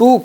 2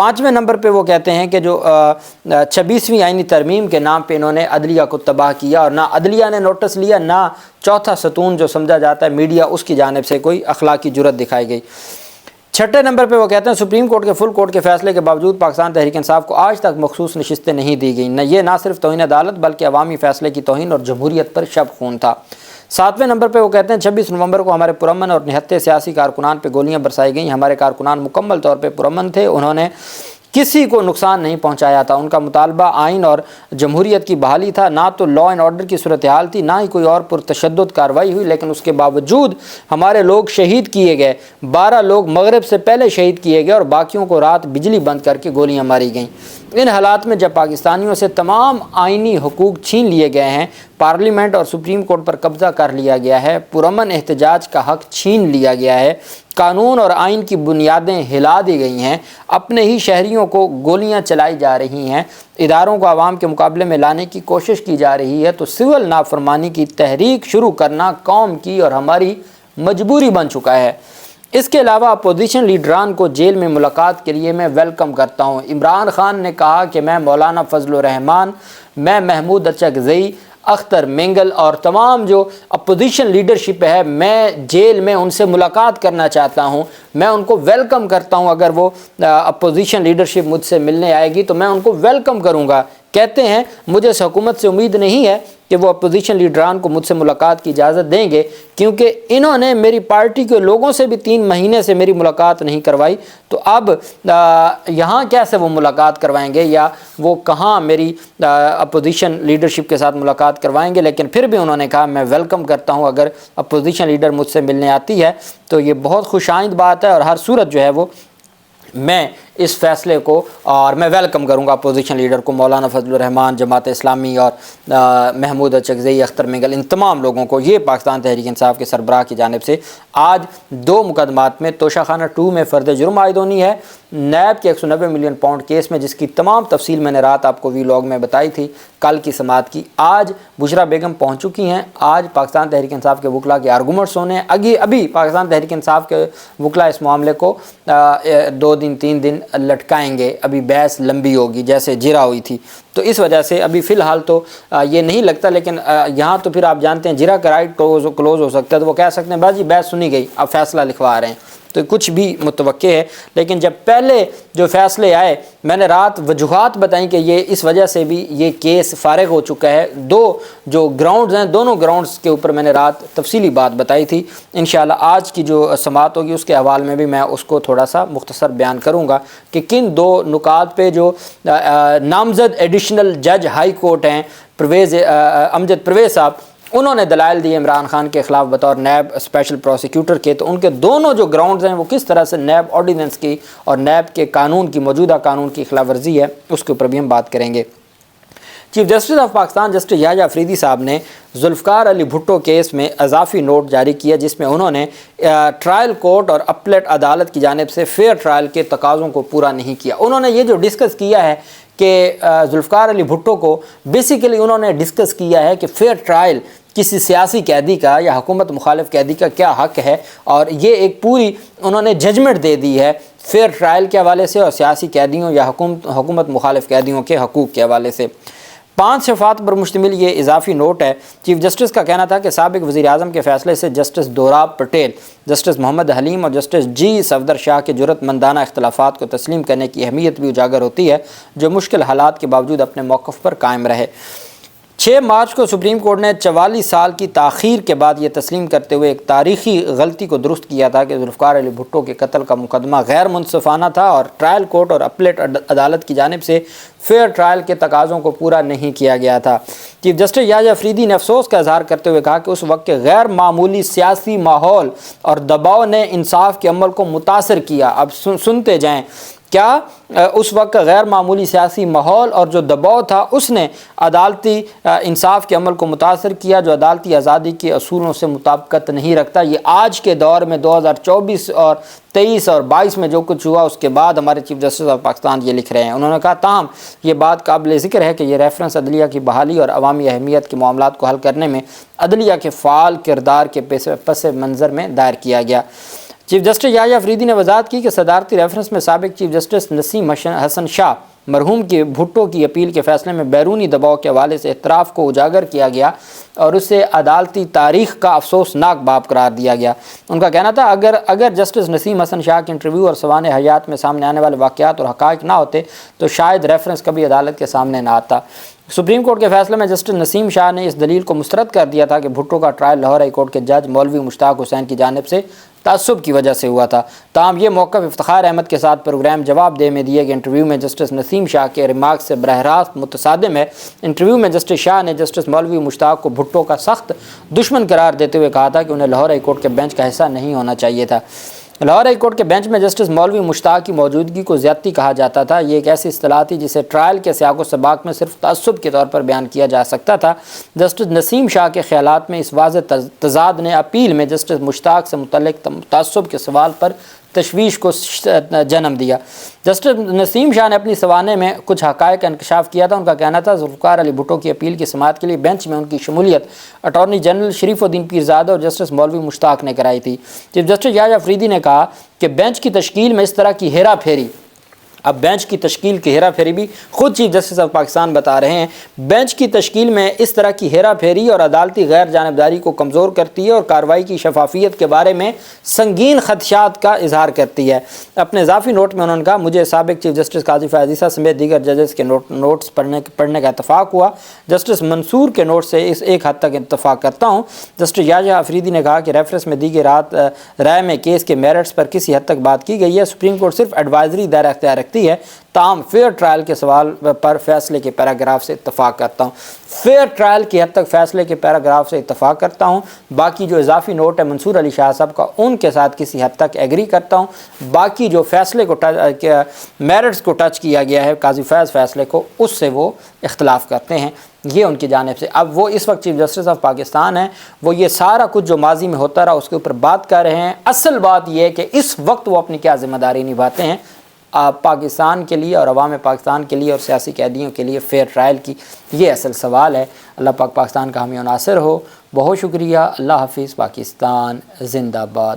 5ویں number پہ وہ کہتے ہیں کہ جو 26ویں آئینی ترمیم کے نام پہ انہوں نے عدلیہ کو تباہ کیا، اور نہ عدلیہ نے نوٹس لیا، نہ چوتھا ستون جو سمجھا جاتا ہے میڈیا، اس کی جانب سے کوئی اخلاقی جرات دکھائی گئی۔ 6 نمبر پہ وہ کہتے ہیں سپریم کورٹ کے فل کورٹ کے فیصلے کے باوجود پاکستان تحریک انصاف کو آج تک مخصوص نشستیں نہیں دی گئیں، نہ صرف توہین عدالت بلکہ عوامی فیصلے کی توہین اور جمہوریت پر شب خون تھا۔ 7ویں نمبر پہ وہ کہتے ہیں 26 نومبر کو ہمارے پرامن اور نہتے سیاسی کارکنان پہ گولیاں برسائی گئیں، ہمارے کارکنان مکمل طور پہ پرامن تھے، انہوں نے کسی کو نقصان نہیں پہنچایا تھا، ان کا مطالبہ آئین اور جمہوریت کی بحالی تھا، نہ تو لا اینڈ آرڈر کی صورتحال تھی، نہ ہی کوئی اور پرتشدد کارروائی ہوئی، لیکن اس کے باوجود ہمارے لوگ شہید کیے گئے، 12 لوگ مغرب سے پہلے شہید کیے گئے اور باقیوں کو رات بجلی بند کر کے گولیاں ماری گئیں۔ ان حالات میں جب پاکستانیوں سے تمام آئینی حقوق چھین لیے گئے ہیں، پارلیمنٹ اور سپریم کورٹ پر قبضہ کر لیا گیا ہے، پرامن احتجاج کا حق چھین لیا گیا ہے، قانون اور آئین کی بنیادیں ہلا دی گئی ہیں، اپنے ہی شہریوں کو گولیاں چلائی جا رہی ہیں، اداروں کو عوام کے مقابلے میں لانے کی کوشش کی جا رہی ہے، تو سول نافرمانی کی تحریک شروع کرنا قوم کی اور ہماری مجبوری بن چکا ہے۔ اس کے علاوہ اپوزیشن لیڈران کو جیل میں ملاقات کے لیے میں ویلکم کرتا ہوں۔ عمران خان نے کہا کہ میں مولانا فضل الرحمان، میں محمود اچکزئی، اختر مینگل اور تمام جو اپوزیشن لیڈرشپ ہے، میں جیل میں ان سے ملاقات کرنا چاہتا ہوں، میں ان کو ویلکم کرتا ہوں۔ اگر وہ اپوزیشن لیڈرشپ مجھ سے ملنے آئے گی تو میں ان کو ویلکم کروں گا۔ کہتے ہیں مجھے اس حکومت سے امید نہیں ہے کہ وہ اپوزیشن لیڈران کو مجھ سے ملاقات کی اجازت دیں گے، کیونکہ انہوں نے میری پارٹی کے لوگوں سے بھی 3 مہینے سے میری ملاقات نہیں کروائی، تو اب یہاں کیسے وہ ملاقات کروائیں گے، یا وہ کہاں میری اپوزیشن لیڈرشپ کے ساتھ ملاقات کروائیں گے۔ لیکن پھر بھی انہوں نے کہا میں ویلکم کرتا ہوں، اگر اپوزیشن لیڈر مجھ سے ملنے آتی ہے تو یہ بہت خوش آئند بات ہے، اور ہر صورت جو ہے وہ میں اس فیصلے کو اور میں ویلکم کروں گا اپوزیشن لیڈر کو، مولانا فضل الرحمان، جماعت اسلامی اور محمود اچکزئی، اختر مینگل، ان تمام لوگوں کو۔ یہ پاکستان تحریک انصاف کے سربراہ کی جانب سے آج 2 مقدمات میں توشہ خانہ 2 میں فرد جرم عائد ہونی ہے، نیب کے 190 ملین پاؤنڈ کیس میں، جس کی تمام تفصیل میں نے رات آپ کو وی لاگ میں بتائی تھی، کل کی سماعت کی۔ آج بشرا بیگم پہنچ چکی ہیں، آج پاکستان تحریک انصاف کے وکلاء کے آرگومنٹس ہونے ہیں۔ ابھی پاکستان تحریک انصاف کے وکلاء اس معاملے کو 2 دن 3 دن لٹکائیں گے، ابھی بحث لمبی ہوگی جیسے جرا ہوئی تھی، تو اس وجہ سے ابھی فی الحال تو یہ نہیں لگتا، لیکن یہاں تو پھر آپ جانتے ہیں جرا کا رائٹ کلوز ہو سکتا ہے، تو وہ کہہ سکتے ہیں بس جی بحث سنی گئی، اب فیصلہ لکھوا رہے ہیں، تو کچھ بھی متوقع ہے۔ لیکن جب پہلے جو فیصلے آئے، میں نے رات وجوہات بتائیں کہ یہ اس وجہ سے بھی یہ کیس فارغ ہو چکا ہے، 2 جو گراؤنڈز ہیں، دونوں گراؤنڈز کے اوپر میں نے رات تفصیلی بات بتائی تھی۔ انشاءاللہ آج کی جو سماعت ہوگی اس کے حوالے میں بھی میں اس کو تھوڑا سا مختصر بیان کروں گا کہ کن 2 نکات پہ جو نامزد ایڈیشنل جج ہائی کورٹ ہیں امجد پرویز صاحب، انہوں نے دلائل دیے عمران خان کے خلاف بطور نیب اسپیشل پروسیکیوٹر کے، تو ان کے دونوں جو گراؤنڈز ہیں وہ کس طرح سے نیب آرڈیننس کی اور نیب کے قانون کی، موجودہ قانون کی خلاف ورزی ہے، اس کے اوپر بھی ہم بات کریں گے۔ Chief justice of Pakistan justice Yahya Afridi صاحب نے ذوالفقار علی بھٹو کیس میں اضافی نوٹ جاری کیا، جس میں انہوں نے ٹرائل کورٹ اور اپلیٹ عدالت کی جانب سے فیئر ٹرائل کے تقاضوں کو پورا نہیں کیا۔ انہوں نے یہ جو ڈسکس کیا ہے کہ ذوالفقار علی بھٹو کو بیسیکلی انہوں نے ڈسکس کیا ہے کہ فیئر ٹرائل کسی سیاسی قیدی کا یا حکومت مخالف قیدی کا کیا حق ہے، اور یہ ایک پوری انہوں نے ججمنٹ دے دی ہے فیئر ٹرائل کے حوالے سے اور سیاسی قیدیوں یا حکومت مخالف قیدیوں کے حقوق کے حوالے سے۔ 5 صفحات پر مشتمل یہ اضافی نوٹ ہے۔ چیف جسٹس کا کہنا تھا کہ سابق وزیر اعظم کے فیصلے سے جسٹس دوراب پٹیل، جسٹس محمد حلیم اور جسٹس جی صفدر شاہ کے جرأت مندانہ اختلافات کو تسلیم کرنے کی اہمیت بھی اجاگر ہوتی ہے، جو مشکل حالات کے باوجود اپنے موقف پر قائم رہے۔ 6 مارچ کو سپریم کورٹ نے 44 سال کی تاخیر کے بعد یہ تسلیم کرتے ہوئے ایک تاریخی غلطی کو درست کیا تھا کہ ذوالفقار علی بھٹو کے قتل کا مقدمہ غیر منصفانہ تھا اور ٹرائل کورٹ اور اپلیٹ عدالت کی جانب سے فیئر ٹرائل کے تقاضوں کو پورا نہیں کیا گیا تھا۔ چیف جسٹس یحییٰ افریدی نے افسوس کا اظہار کرتے ہوئے کہا کہ اس وقت کے غیر معمولی سیاسی ماحول اور دباؤ نے انصاف کے عمل کو متاثر کیا۔ اب سنتے جائیں، کیا اس وقت کا غیر معمولی سیاسی ماحول اور جو دباؤ تھا اس نے عدالتی انصاف کے عمل کو متاثر کیا، جو عدالتی آزادی کے اصولوں سے مطابقت نہیں رکھتا۔ یہ آج کے دور میں 2024 اور 23 اور 22 میں جو کچھ ہوا، اس کے بعد ہمارے چیف جسٹس آف پاکستان یہ لکھ رہے ہیں۔ انہوں نے کہا تاہم یہ بات قابل ذکر ہے کہ یہ ریفرنس عدلیہ کی بحالی اور عوامی اہمیت کے معاملات کو حل کرنے میں عدلیہ کے فعال کردار کے پس منظر میں دائر کیا گیا۔ چیف جسٹس یحییٰ افریدی نے وضاحت کی کہ صدارتی ریفرنس میں سابق چیف جسٹس نسیم حسن شاہ مرحوم کی بھٹو کی اپیل کے فیصلے میں بیرونی دباؤ کے حوالے سے اعتراف کو اجاگر کیا گیا اور اسے عدالتی تاریخ کا افسوسناک باب قرار دیا گیا۔ ان کا کہنا تھا اگر جسٹس نسیم حسن شاہ کے انٹرویو اور سوانح حیات میں سامنے آنے والے واقعات اور حقائق نہ ہوتے تو شاید ریفرنس کبھی عدالت کے سامنے نہ آتا۔ سپریم کورٹ کے فیصلے میں جسٹس نسیم شاہ نے اس دلیل کو مسترد کر دیا تھا کہ بھٹو کا ٹرائل لاہور ہائی کورٹ کے جج مولوی مشتاق حسین کی جانب سے تعصب کی وجہ سے ہوا تھا۔ تاہم یہ موقف افتخار احمد کے ساتھ پروگرام جواب دہ میں دیے گئے انٹرویو میں جسٹس نسیم شاہ کے ریمارکس سے براہ راست متصادم ہے۔ انٹرویو میں جسٹس شاہ نے جسٹس مولوی مشتاق کو بھٹو کا سخت دشمن قرار دیتے ہوئے کہا تھا کہ انہیں لاہور ہائی کورٹ کے بینچ کا حصہ نہیں ہونا چاہیے تھا۔ لاہور ہائی کورٹ کے بینچ میں جسٹس مولوی مشتاق کی موجودگی کو زیادتی کہا جاتا تھا۔ یہ ایک ایسی اصطلاح تھی جسے ٹرائل کے سیاق و سباق میں صرف تعصب کے طور پر بیان کیا جا سکتا تھا۔ جسٹس نسیم شاہ کے خیالات میں اس واضح تضاد نے اپیل میں جسٹس مشتاق سے متعلق تعصب کے سوال پر تشویش کو جنم دیا۔ جسٹس نسیم شاہ نے اپنی سوانح میں کچھ حقائق کا انکشاف کیا تھا۔ ان کا کہنا تھا ذوالفقار علی بھٹو کی اپیل کی سماعت کے لیے بینچ میں ان کی شمولیت اٹارنی جنرل شریف الدین پیرزادہ اور جسٹس مولوی مشتاق نے کرائی تھی۔ چیف جسٹس یحییٰ افریدی نے کہا کہ بینچ کی تشکیل میں اس طرح کی ہیرا پھیری، اب بینچ کی تشکیل کی ہیرا پھیری بھی خود چیف جسٹس آف پاکستان بتا رہے ہیں، بینچ کی تشکیل میں اس طرح کی ہیرا پھیری اور عدالتی غیر جانبداری کو کمزور کرتی ہے اور کارروائی کی شفافیت کے بارے میں سنگین خدشات کا اظہار کرتی ہے۔ اپنے اضافی نوٹ میں انہوں نے کہا مجھے سابق چیف جسٹس قاضی فیاض عیسیٰ سمیت دیگر ججز کے نوٹس پڑھنے کا اتفاق ہوا۔ جسٹس منصور کے نوٹ سے اس ایک حد تک اتفاق کرتا ہوں۔ جسٹس یحییٰ افریدی نے کہا کہ ریفرنس میں دی گئی رائے میں کیس کے میرٹس پر کسی حد تک بات کی گئی ہے۔ سپریم کورٹ صرف ایڈوائزری دائرہ اختیار رکھتی ہے۔ تاہم فیئر ٹرائل کے سوال پر فیصلے کے پیراگراف سے اتفاق کرتا ہوں۔ فیئر ٹرائل کی حد تک فیصلے کے پیراگراف سے اتفاق کرتا ہوں۔ باقی جو اضافی نوٹ ہے منصور علی شاہ صاحب کا، ان کے ساتھ کسی حد تک ایگری کرتا ہوں۔ باقی جو فیصلے کو میرٹس کو ٹچ کیا گیا ہے قاضی فیض فیصلے کو، اس سے وہ اختلاف کرتے ہیں۔ یہ ان کی جانب سے۔ اب وہ اس وقت چیف جسٹس آف پاکستان ہیں، وہ یہ سارا کچھ جو ماضی میں ہوتا رہا اس کے اوپر بات کر رہے ہیں۔ اصل بات یہ ہے کہ اس وقت وہ اپنی کیا ذمہ داری نبھاتے ہیں پاکستان کے لیے اور عوام پاکستان کے لیے اور سیاسی قیدیوں کے لیے فیئر ٹرائل کی، یہ اصل سوال ہے۔ اللہ پاک پاکستان کا حامی و ناصر ہو۔ بہت شکریہ۔ اللہ حافظ۔ پاکستان زندہ باد۔